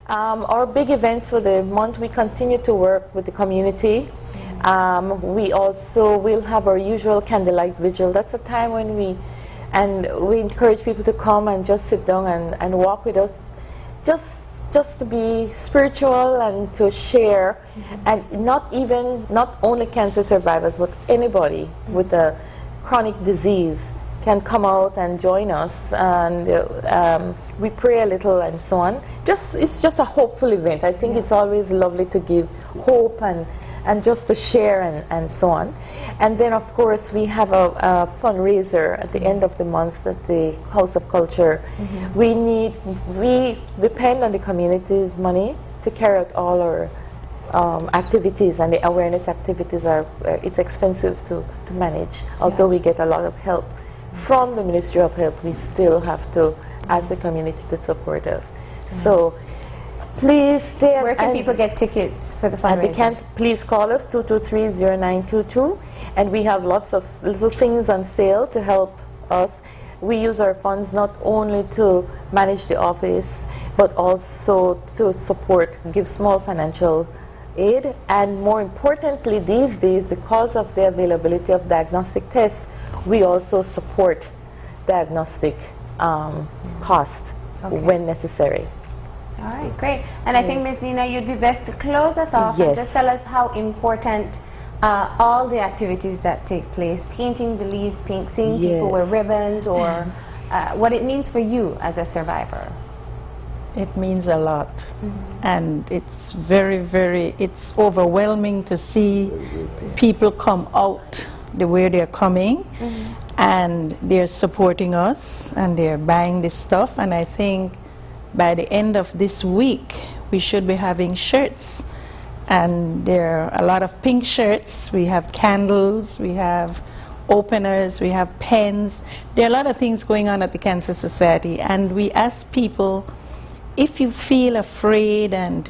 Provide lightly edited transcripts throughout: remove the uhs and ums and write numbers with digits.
Our big events for the month, we continue to work with the community. We also will have our usual candlelight vigil. That's a time when we encourage people to come and just sit down and walk with us, just to be spiritual and to share, and not only cancer survivors, but anybody with a chronic disease can come out and join us, and we pray a little and so on. It's just a hopeful event. I think it's always lovely to give hope and just to share and so on. And then of course we have a fundraiser at the end of the month at the House of Culture. We depend on the community's money to carry out all our activities, and the awareness activities it's expensive to manage. Although we get a lot of help from the Ministry of Health, we still have to ask the community to support us. So please stay. Where can people get tickets for the fundraiser? Please call us 223-0922, and we have lots of little things on sale to help us. We use our funds not only to manage the office, but also to give small financial aid, and more importantly these days, because of the availability of diagnostic tests, we also support diagnostic costs when necessary. All right, great. And I think, Ms. Nina, you'd be best to close us off and just tell us how important all the activities that take place, painting the leaves pink, seeing people wear ribbons, or what it means for you as a survivor. It means a lot, and it's it's overwhelming to see people come out the way they're coming, and they're supporting us, and they're buying this stuff. And I think by the end of this week, we should be having shirts, and there are a lot of pink shirts. We have candles, we have openers, we have pens. There are a lot of things going on at the Cancer Society, and we ask people, if you feel afraid and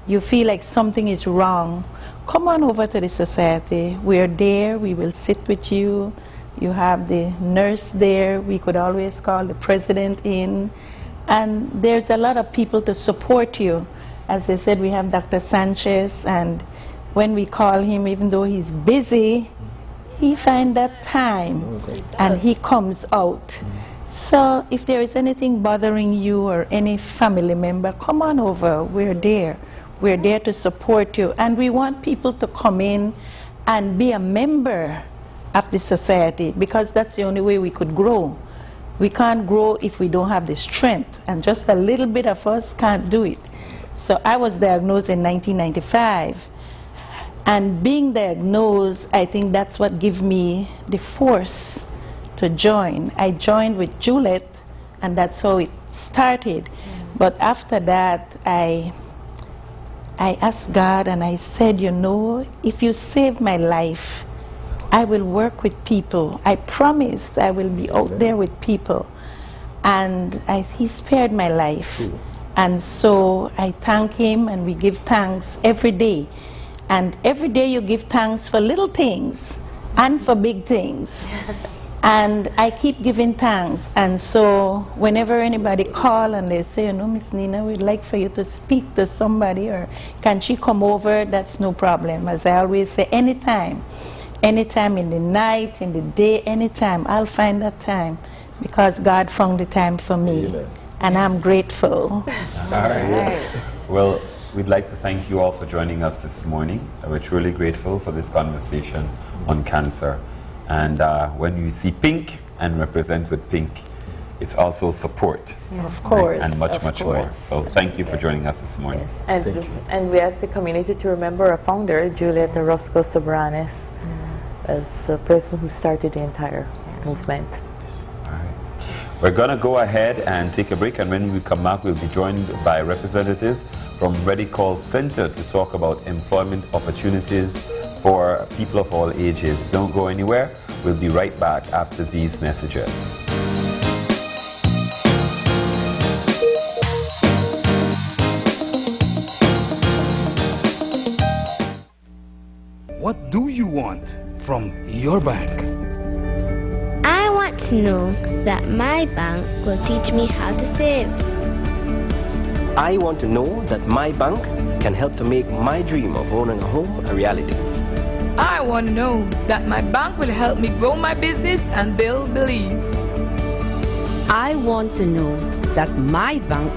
you feel like something is wrong, come on over to the society. We're there, we will sit with you. You have the nurse there, we could always call the president in. And there's a lot of people to support you. As I said, we have Dr. Sanchez, and when we call him, even though he's busy, he finds that time and he comes out. So if there is anything bothering you or any family member, come on over, we're there. We're there to support you. And we want people to come in and be a member of the society, because that's the only way we could grow. We can't grow if we don't have the strength, and just a little bit of us can't do it. So I was diagnosed in 1995, and being diagnosed, I think that's what gave me the force to join. I joined with Juliet, and that's how it started. But after that, I asked God, and I said, you know, if you save my life, I will work with people. I promised I will be out there with people. And he spared my life. And so I thank him, and we give thanks every day. And every day you give thanks for little things and for big things. And I keep giving thanks. And so whenever anybody call and they say, you know, Miss Nina, we'd like for you to speak to somebody, or can she come over, that's no problem. As I always say, anytime in the night, in the day, anytime, I'll find that time, because God found the time for me. Amen. And I'm grateful. All right. Well, we'd like to thank you all for joining us this morning. We're truly grateful for this conversation on cancer. And when you see pink and represent with pink, it's also support. Of course. And much more. So thank you for joining us this morning. Yes. And we ask the community to remember our founder, Juliet Orozco Sobranes, as the person who started the entire movement. All right. We're going to go ahead and take a break, and when we come back, we'll be joined by representatives from Ready Call Center to talk about employment opportunities for people of all ages. Don't go anywhere. We'll be right back after these messages. What do you want from your bank? I want to know that my bank will teach me how to save. I want to know that my bank can help to make my dream of owning a home a reality. I want to know that my bank will help me grow my business and build Belize. I want to know that my bank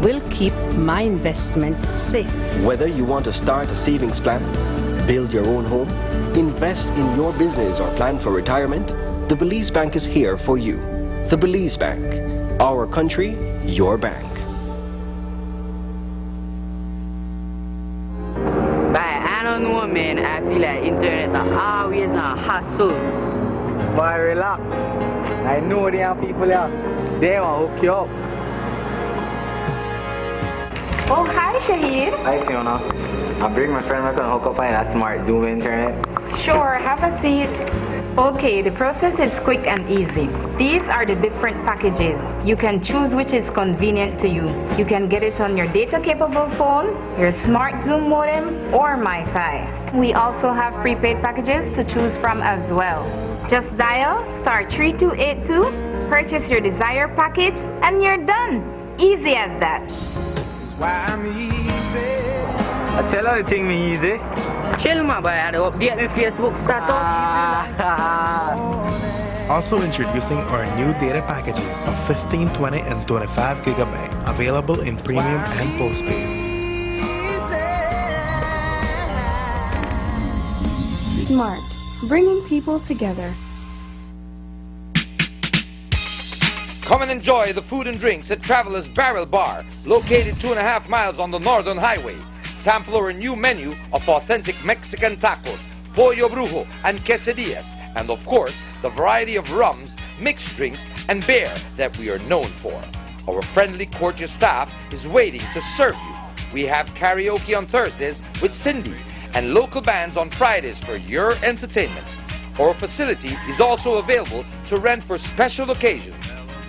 will keep my investment safe. Whether you want to start a savings plan, build your own home, invest in your business or plan for retirement, the Belize Bank is here for you. The Belize Bank. Our country, your bank. I don't know, man. I feel like internet are always a hassle. But relax. I know there are people here. They will hook you up. Oh, hi, Shahid. Hi, Fiona. I bring my friend. I can hook up on a smart Zoom internet. Sure, have a seat. Okay, the process is quick and easy. These are the different packages. You can choose which is convenient to you. You can get it on your data-capable phone, your smart Zoom modem, or MiFi. We also have prepaid packages to choose from as well. Just dial *3282, purchase your desired package, and you're done. Easy as that. I tell her the thing me easy. Chill, my boy. I update my Facebook status. Also introducing our new data packages of 15, 20, and 25 gigabyte, available in premium and postpaid. Smart, bringing people together. Come and enjoy the food and drinks at Traveler's Barrel Bar, located 2.5 miles on the Northern Highway. Sample our new menu of authentic Mexican tacos, pollo brujo, and quesadillas, and of course, the variety of rums, mixed drinks, and beer that we are known for. Our friendly, courteous staff is waiting to serve you. We have karaoke on Thursdays with Cindy, and local bands on Fridays for your entertainment. Our facility is also available to rent for special occasions.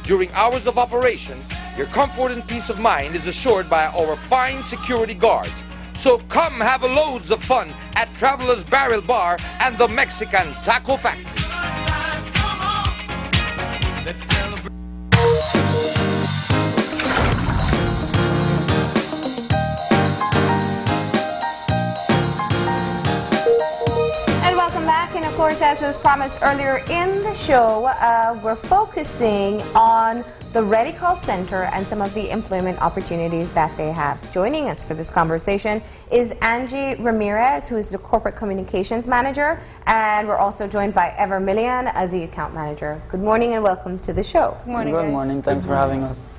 During hours of operation, your comfort and peace of mind is assured by our fine security guards. So come have a loads of fun at Traveler's Barrel Bar and the Mexican Taco Factory. Of course, as was promised earlier in the show, we're focusing on the Ready Call Center and some of the employment opportunities that they have. Joining us for this conversation is Angie Ramirez, who is the Corporate Communications Manager, and we're also joined by Ever Millian, the Account Manager. Good morning and welcome to the show. Good morning. Good morning. Thanks for having us.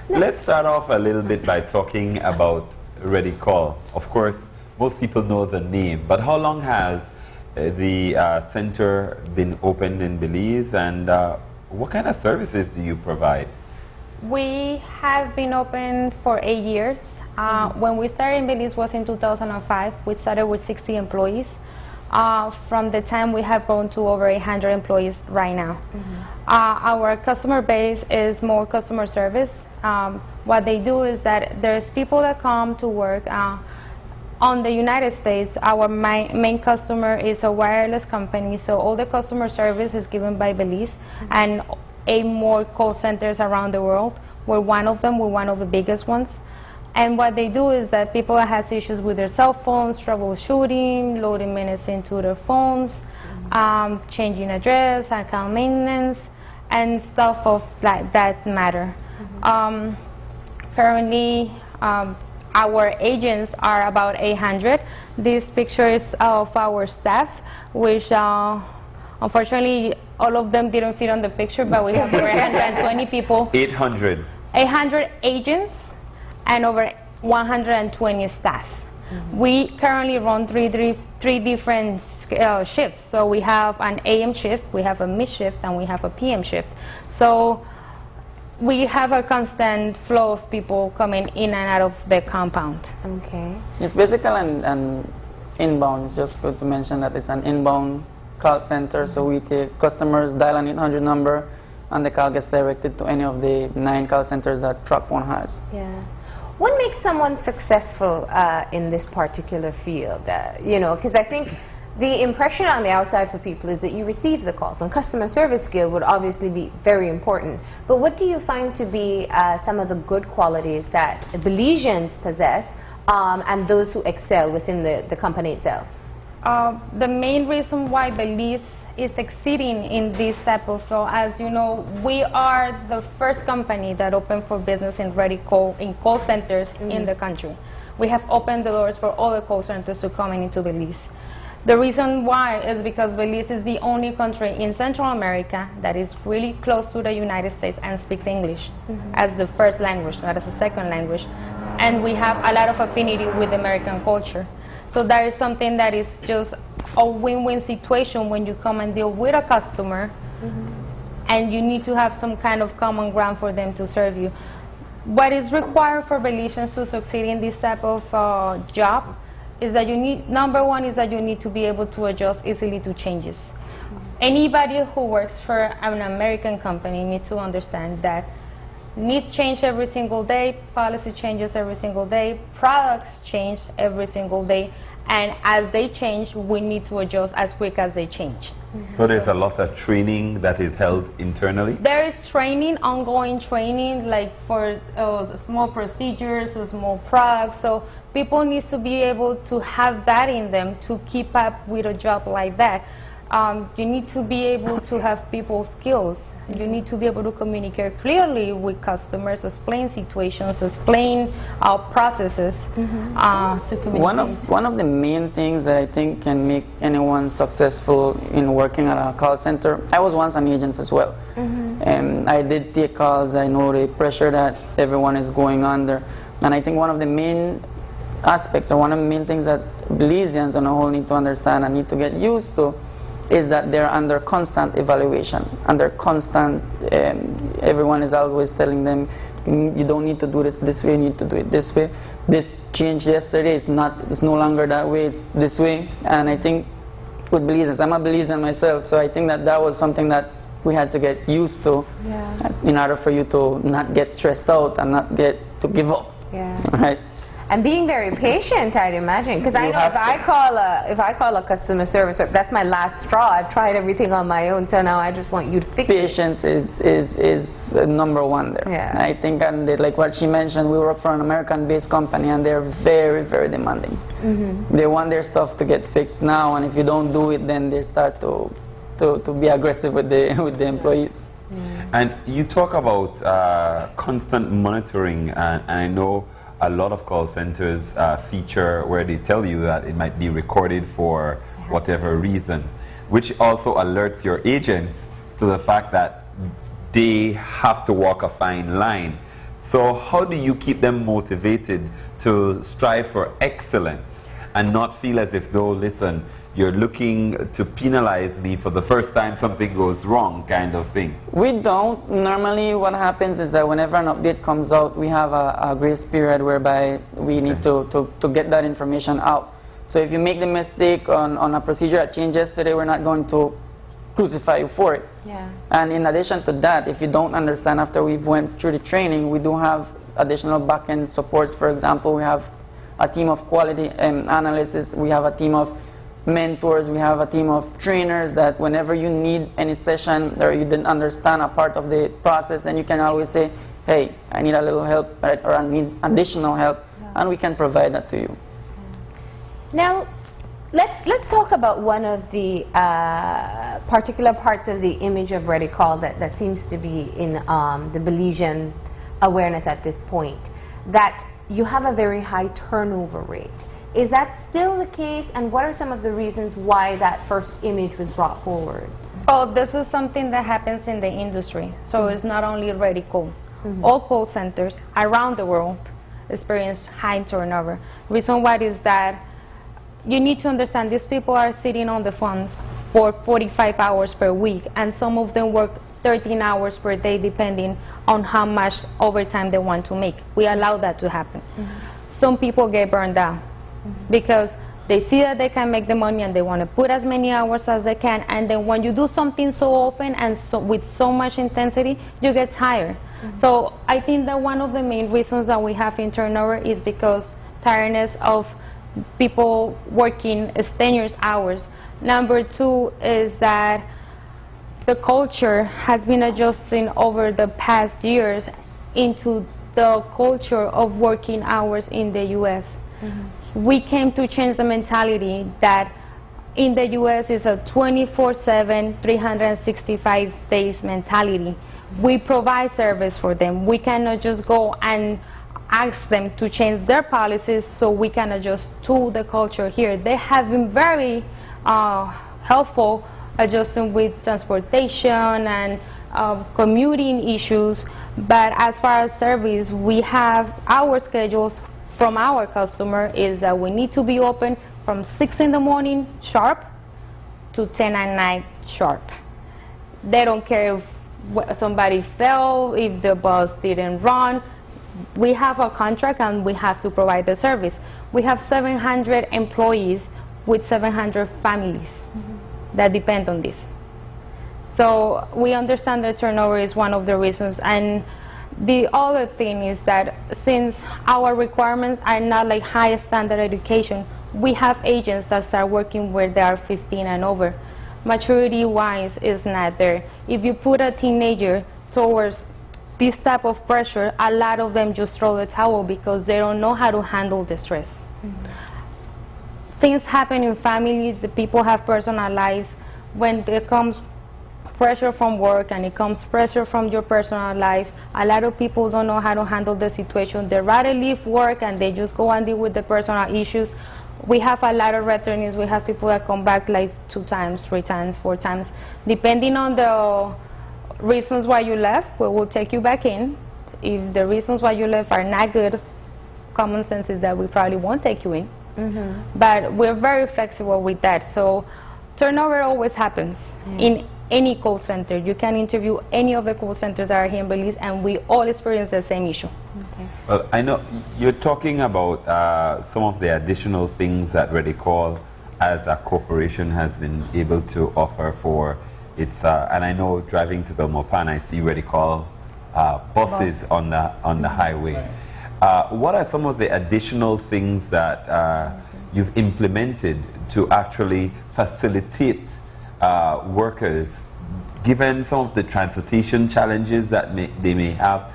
Let's start off a little bit by talking about Ready Call. Of course, most people know the name, but how long has the center been opened in Belize, and what kind of services do you provide? We have been open for 8 years. When we started in Belize was in 2005. We started with 60 employees. From the time we have grown to over 100 employees right now. Our customer base is more customer service. What they do is that there's people that come to work on the United States. Our main customer is a wireless company, so all the customer service is given by Belize, and 8 more call centers around the world. We're one of them, we're one of the biggest ones. And what they do is that people that has issues with their cell phones, troubleshooting, loading minutes into their phones, changing address, account maintenance, and stuff of that matter. Currently, our agents are about 800. This picture is of our staff, which unfortunately all of them didn't fit on the picture, but we have over 120 people. 800 agents and over 120 staff. We currently run three different shifts. So we have an AM shift, we have a mid shift, and we have a PM shift. So we have a constant flow of people coming in and out of the compound. Okay. It's basically an inbound. It's just good to mention that it's an inbound call center. So we take customers, dial an 800 number, and the call gets directed to any of the 9 call centers that TracFone has. Yeah. What makes someone successful in this particular field? You know, because I think The impression on the outside for people is that you receive the calls, and customer service skill would obviously be very important. But what do you find to be some of the good qualities that Belizeans possess and those who excel within the company itself? The main reason why Belize is succeeding in this type of, as you know, we are the first company that opened for business in call centers in the country. We have opened the doors for all the call centers to come into Belize. The reason why is because Belize is the only country in Central America that is really close to the United States and speaks English as the first language, not as a second language. And we have a lot of affinity with American culture. So that is something that is just a win-win situation when you come and deal with a customer and you need to have some kind of common ground for them to serve you. What is required for Belizeans to succeed in this type of job is that you need, number one is that you need to be able to adjust easily to changes. Anybody who works for an American company needs to understand that needs change every single day, policy changes every single day, products change every single day, and as they change, we need to adjust as quick as they change. So there's a lot of training that is held internally? There is training, ongoing training, like for small procedures, small products. So people need to be able to have that in them to keep up with a job like that. You need to be able to have people skills. You need to be able to communicate clearly with customers, explain situations, explain processes to communicate. One of the main things that I think can make anyone successful in working at a call center, I was once an agent as well. And I did take calls. I know the pressure that everyone is going under. And I think one of the main aspects, or one of the main things that Belizeans on a whole need to understand and need to get used to, is that they're under constant evaluation, under constant, everyone is always telling them, you don't need to do this way, you need to do it this way. This changed yesterday, it's no longer that way, it's this way. And I think with Belizeans, I'm a Belizean myself, so I think that that was something that we had to get used to in order for you to not get stressed out and not get to give up. Right? And being very patient, I'd imagine, because I know if I call a customer service, that's my last straw. I've tried everything on my own, so now I just want you to fix Patience is number one there. I think, and like what she mentioned, we work for an American-based company, and they're very, very demanding. They want their stuff to get fixed now, and if you don't do it, then they start to be aggressive with the employees. And you talk about constant monitoring, and I know a lot of call centers feature where they tell you that it might be recorded for whatever reason, which also alerts your agents to the fact that they have to walk a fine line. So how do you keep them motivated to strive for excellence and not feel as if though, listen, you're looking to penalize me for the first time something goes wrong kind of thing? We don't. Normally what happens is that whenever an update comes out, we have a grace period whereby we need to get that information out. So if you make the mistake on a procedure that changed yesterday, we're not going to crucify you for it. And in addition to that, if you don't understand after we've went through the training, we do have additional back-end supports. For example, we have a team of quality analysts, we have a team of mentors, we have a team of trainers that whenever you need any session or you didn't understand a part of the process, then you can always say, hey, I need a little help, or I need additional help, and we can provide that to you. Now, let's talk about one of the particular parts of the image of ReadyCall that seems to be in the Belizean awareness at this point, that you have a very high turnover rate. Is that still the case, and what are some of the reasons why that first image was brought forward? Oh, this is something that happens in the industry, so it's not only ReadyCall. All call centers around the world experience high turnover. Reason why is that you need to understand these people are sitting on the phones for 45 hours per week, and some of them work 13 hours per day depending on how much overtime they want to make. We allow that to happen. Some people get burned out because they see that they can make the money and they want to put as many hours as they can, and then when you do something so often and with so much intensity, you get tired. So I think that one of the main reasons that we have in turnover is because tiredness of people working strenuous hours Number two is that the culture has been adjusting over the past years into the culture of working hours in the U.S. We came to change the mentality that in the U.S. is a 24/7, 365 days mentality. We provide service for them. We cannot just go and ask them to change their policies so we can adjust to the culture here. They have been very helpful adjusting with transportation and commuting issues, but as far as service, we have our schedules from our customer is that we need to be open from 6 in the morning sharp to 10 at night sharp. They don't care if somebody fell, if the bus didn't run. We have a contract and we have to provide the service. We have 700 employees with 700 families that depend on this. So we understand that turnover is one of the reasons, and the other thing is that since our requirements are not like high standard education, we have agents that start working where they are 15 and over. Maturity wise is not there. If you put a teenager towards this type of pressure, a lot of them just throw the towel because they don't know how to handle the stress. Things happen in families, the people have personal lives. When there comes pressure from work and it comes pressure from your personal life, a lot of people don't know how to handle the situation. They rather leave work and they just go and deal with the personal issues. We have a lot of returnees. We have people that come back like 2 times, 3 times, 4 times. Depending on the reasons why you left, we will take you back in. If the reasons why you left are not good, common sense is that we probably won't take you in. But we're very flexible with that. So turnover always happens in any call center. You can interview any of the call centers that are here in Belize, and we all experience the same issue. Well, I know you're talking about some of the additional things that Redicall as a corporation has been able to offer for its, and I know driving to Belmopan, I see Redicall buses on the highway. What are some of the additional things that you've implemented to actually facilitate workers, given some of the transportation challenges that they may have,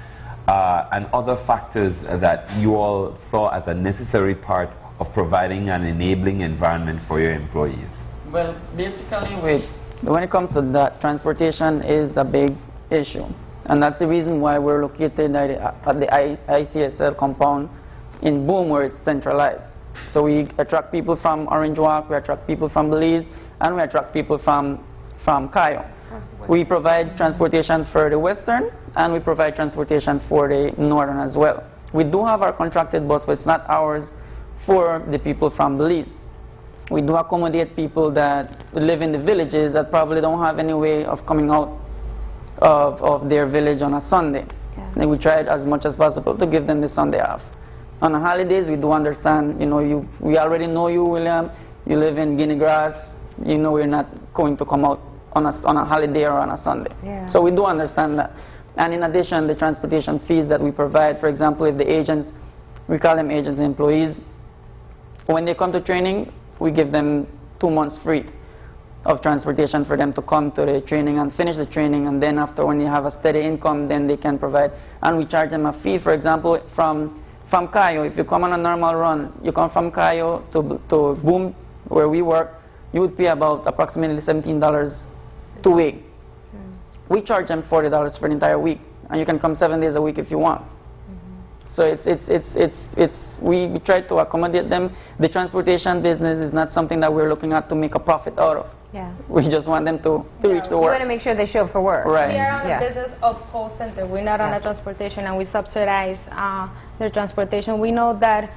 and other factors that you all saw as a necessary part of providing an enabling environment for your employees? Well, basically, when it comes to that, transportation is a big issue. And that's the reason why we're located at the ICSL compound in Boom, where it's centralized. So we attract people from Orange Walk, we attract people from Belize, and we attract people from Cayo. We provide transportation for the Western, and we provide transportation for the Northern as well. We do have our contracted bus, but it's not ours for the people from Belize. We do accommodate people that live in the villages that probably don't have any way of coming out of their village on a Sunday. And we try as much as possible to give them the Sunday off. On the holidays, we do understand, we already know you, William, you live in Guinea Grass, we're not going to come out on a holiday or on a Sunday. So we do understand that. And in addition, the transportation fees that we provide, for example, if the agents, we call them agents and employees, when they come to training, we give them 2 months free of transportation for them to come to the training and finish the training, and then after, when you have a steady income, then they can provide. And we charge them a fee, for example, from Cayo. If you come on a normal run, you come from Cayo to Boom, where we work, you would pay about approximately $17 to week. We charge them $40 for the entire week, and you can come 7 days a week if you want. So we try to accommodate them. The transportation business is not something that we're looking at to make a profit out of. We just want them to reach the work. You want to make sure they show up for work. We are on the business of call center. We're not on a transportation, and we subsidize their transportation. We know that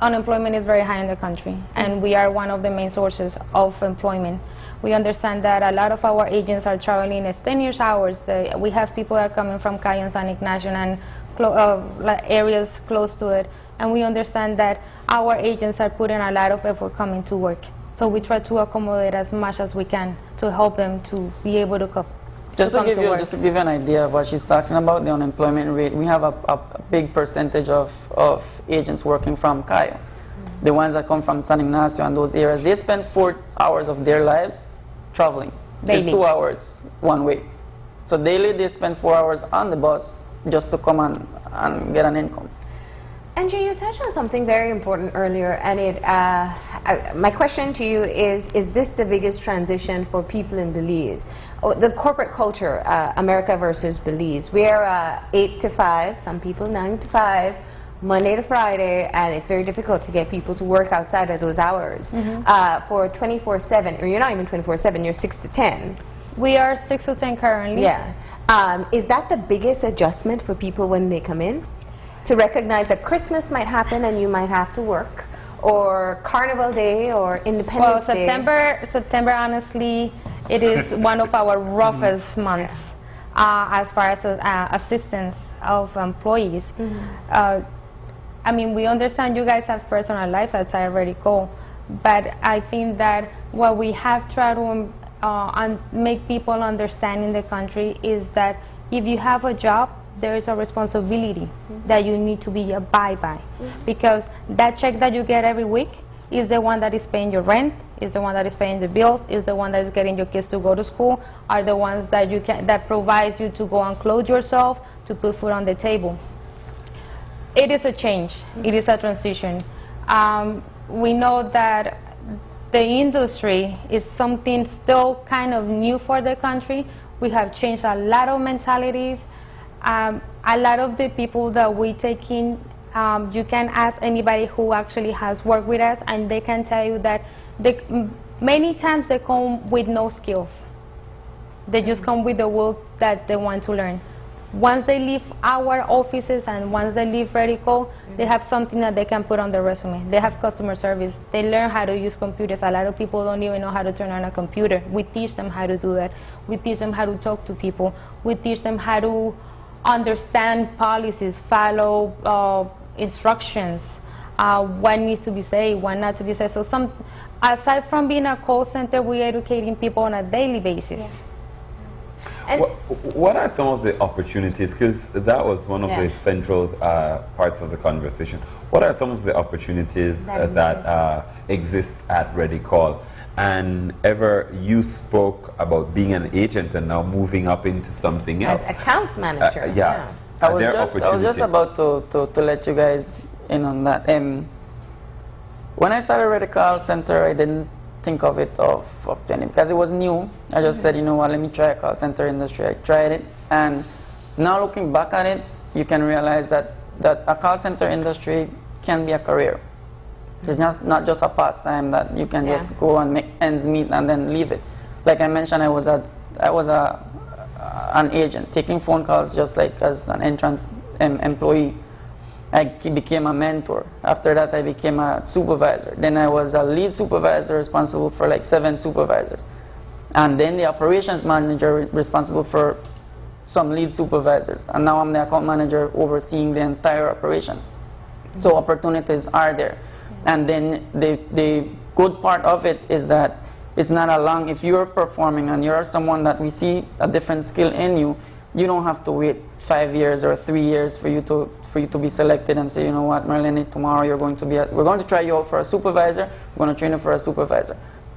unemployment is very high in the country, and we are one of the main sources of employment. We understand that a lot of our agents are traveling extenuous hours. We have people that are coming from Cayo and San Ignacio and areas close to it, and we understand that our agents are putting a lot of effort coming to work. So we try to accommodate as much as we can to help them to be able to come. Just to give you an idea of what she's talking about, the unemployment rate, we have a big percentage of agents working from Cayo. the ones that come from San Ignacio and those areas, they spend 4 hours of their lives traveling. It's 2 hours one way. So daily they spend 4 hours on the bus just to come and get an income. Angie, you touched on something very important earlier, and my question to you is this the biggest transition for people in Belize? The corporate culture, America versus Belize. We are 8 to 5, some people 9 to 5, Monday to Friday, and it's very difficult to get people to work outside of those hours. For 24/7, or you're not even 24/7, you're 6 to 10. We are 6 to 10 currently. Yeah. Is that the biggest adjustment for people when they come in? To recognize that Christmas might happen and you might have to work, or Carnival Day, or Independence Day? September, honestly, it is one of our roughest months as far as assistance of employees. I mean, we understand you guys have personal lives outside of Redico, but I think that what we have tried to make people understand in the country is that if you have a job, there is a responsibility that you need to be abide by, because that check that you get every week is the one that is paying your rent, is the one that is paying the bills, is the one that is getting your kids to go to school, are the ones that that provides you to go and clothe yourself, to put food on the table. It is a change. It is a transition. We know that the industry is something still kind of new for the country. We have changed a lot of mentalities. A lot of the people that we take in, you can ask anybody who actually has worked with us, and they can tell you that many times they come with no skills. They just come with the will that they want to learn. Once they leave our offices and once they leave Redico, they have something that they can put on their resume. They have customer service. They learn how to use computers. A lot of people don't even know how to turn on a computer. We teach them how to do that. We teach them how to talk to people. We teach them how to understand policies, follow instructions, what needs to be said, what not to be said. So aside from being a call center, we're educating people on a daily basis. Yeah. What are some of the opportunities, because that was one of the central parts of the conversation. What are some of the opportunities that exist at Redico? And ever you spoke about being an agent and now moving up into something else. As accounts manager. I was just about to let you guys in on that. When I started Redico Center, I didn't think of it of training because it was new. I just said, you know what, let me try a call center industry. I tried it, and now looking back at it, you can realize that a call center industry can be a career. It's not just a pastime that you can just go and make ends meet and then leave it. Like I mentioned, I was an agent taking phone calls just like as an entrance employee. I became a mentor. After that, I became a supervisor. Then I was a lead supervisor responsible for like 7 supervisors. And then the operations manager responsible for some lead supervisors. And now I'm the account manager overseeing the entire operations. So opportunities are there. And then the good part of it is that it's not a long, if you're performing and you're someone that we see a different skill in you, you don't have to wait 5 years or 3 years for you to be selected and say, you know what, Marlene, tomorrow we're going to try you out for a supervisor, we're going to train you for a supervisor.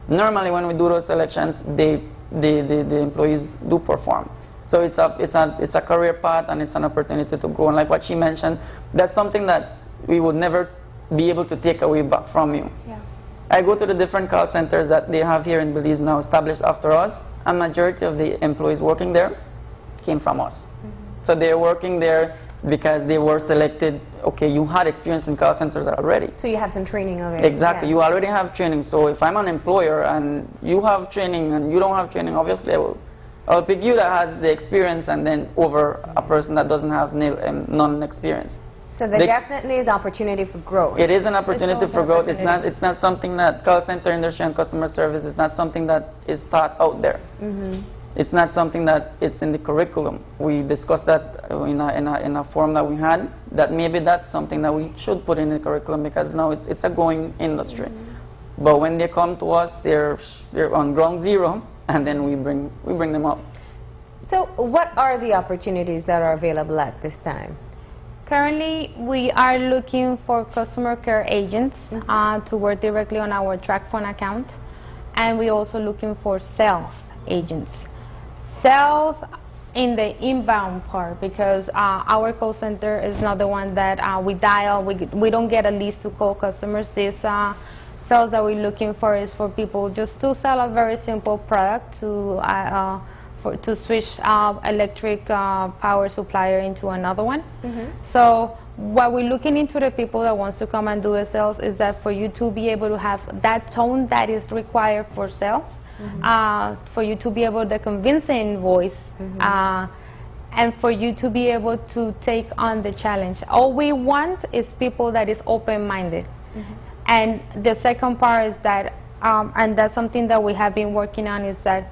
Normally when we do those selections, the employees do perform. So it's a career path and it's an opportunity to grow. And like what she mentioned, that's something that we would never be able to take away back from you. Yeah. I go to the different call centers that they have here in Belize now established after us. A majority of the employees working there came from us. So they're working there because they were selected. Okay, you had experience in call centers already. So you have some training already. Exactly, you already have training. So if I'm an employer and you have training and you don't have training, obviously I'll pick you that has the experience and then over a person that doesn't have none experience. So there definitely is opportunity for growth. It is an opportunity for growth. It's not something that call center industry and customer service is not something that is taught out there. It's not something that it's in the curriculum. We discussed that in a forum that we had, that maybe that's something that we should put in the curriculum because now it's a growing industry. But when they come to us, they're on ground zero, and then we bring them up. So what are the opportunities that are available at this time? Currently, we are looking for customer care agents to work directly on our TrackPhone account, and we're also looking for sales agents. Sales in the inbound part, because our call center is not the one that we dial. We don't get a list to call customers. This sales that we're looking for is for people just to sell a very simple product to switch electric power supplier into another one. So what we're looking into the people that wants to come and do the sales is that for you to be able to have that tone that is required for sales, for you to be able to convincing voice, and for you to be able to take on the challenge. All we want is people that is open-minded. And the second part is that, and that's something that we have been working on, is that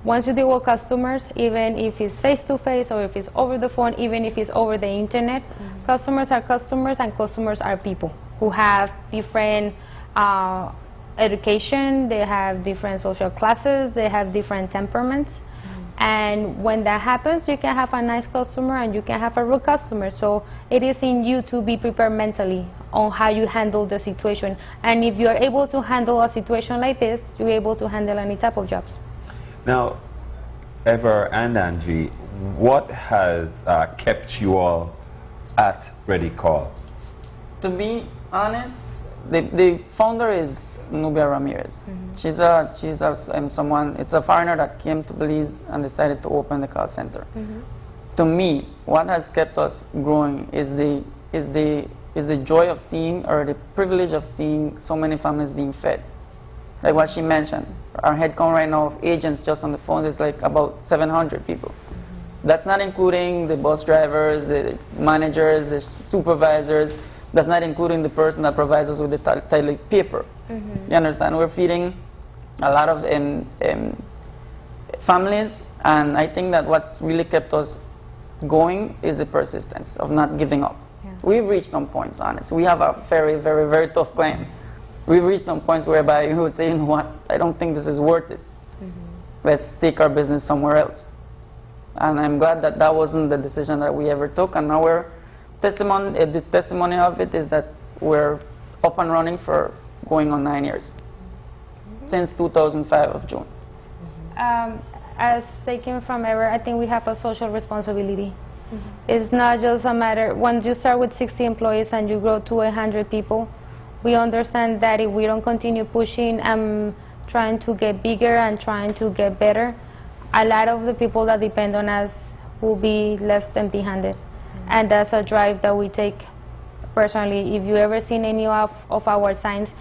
once you deal with customers, even if it's face-to-face or if it's over the phone, even if it's over the internet, customers are customers, and customers are people who have different education, they have different social classes, they have different temperaments. And when that happens, you can have a nice customer and you can have a rude customer. So it is in you to be prepared mentally on how you handle the situation. And if you're able to handle a situation like this, you're able to handle any type of jobs. Now, Ever and Angie, what has kept you all at Ready Call? To be honest, the founder is Nubia Ramirez. She's someone, it's a foreigner that came to Belize and decided to open the call center. To me, what has kept us growing is the joy of seeing, or the privilege of seeing, so many families being fed. Like what she mentioned, our headcount right now of agents just on the phones is like about 700 people. That's not including the bus drivers, the managers, the supervisors. That's not including the person that provides us with the toilet paper. You understand? We're feeding a lot of families, and I think that what's really kept us going is the persistence of not giving up. We've reached some points, honestly. We have a very, very, very tough client. We've reached some points whereby you would say, you know what, I don't think this is worth it. Let's take our business somewhere else. And I'm glad that that wasn't the decision that we ever took, and now the testimony of it is that we're up and running for going on 9 years, since 2005 of June. As taken from Ever, I think we have a social responsibility. It's not just a matter, once you start with 60 employees and you grow to 100 people, we understand that if we don't continue pushing and trying to get bigger and trying to get better, a lot of the people that depend on us will be left empty-handed. And that's a drive that we take personally. If you ever seen any of our signs,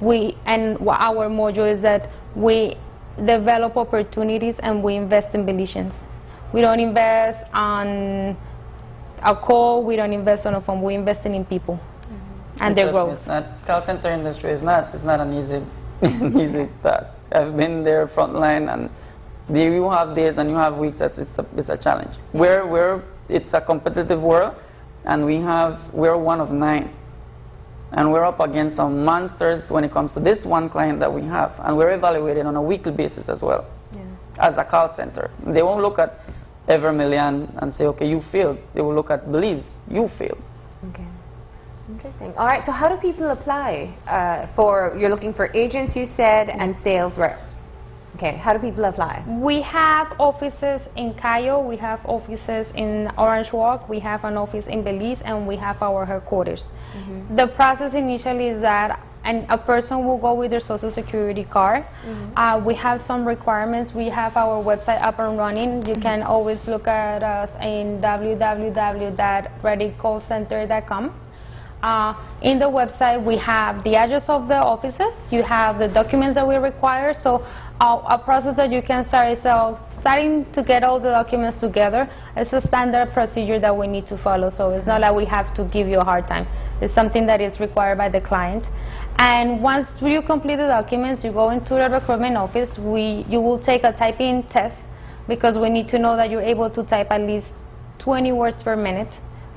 our mojo is that we develop opportunities and we invest in Belizeans. We don't invest on a call, we don't invest on a phone, we're investing in people and their growth. It's not, call center industry is not an easy easy task. I've been there frontline, and you have days and you have weeks that it's a challenge. It's a competitive world, and we're one of 9. And we're up against some monsters when it comes to this one client that we have. And we're evaluated on a weekly basis as well, as a call center. They won't look at Evermillion and say, okay, you failed. They will look at Belize, you failed. Okay. Interesting. All right, so how do people apply you're looking for agents, you said, and sales reps. Okay, how do people apply? We have offices in Cayo, we have offices in Orange Walk, we have an office in Belize, and we have our headquarters. The process initially is that a person will go with their social security card. We have some requirements. We have our website up and running. You can always look at us in www.readycallcenter.com. In the website, we have the address of the offices. You have the documents that we require. So a process that you can start is starting to get all the documents together. It's a standard procedure that we need to follow. So it's not like we have to give you a hard time. It's something that is required by the client. And once you complete the documents, you go into the recruitment office. You will take a typing test, because we need to know that you're able to type at least 20 words per minute,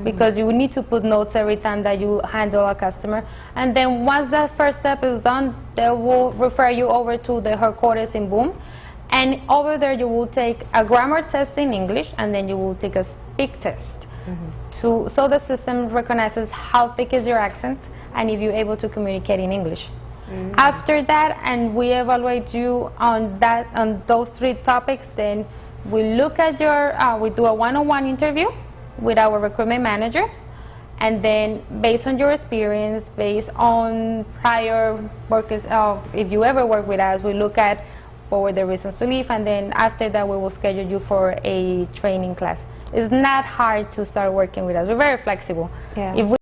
because you need to put notes every time that you handle a customer. And then once that first step is done, they will refer you over to the headquarters in Boom. And over there you will take a grammar test in English, and then you will take a speak test. so the system recognizes how thick is your accent and if you're able to communicate in English. After that, and we evaluate you on those 3 topics, then we look at your, we do a one-on-one interview with our recruitment manager, and then based on your experience, based on prior work, if you ever work with us, we look at what were the reasons to leave, and then after that we will schedule you for a training class. It's not hard to start working with us. We're very flexible. Yeah. If we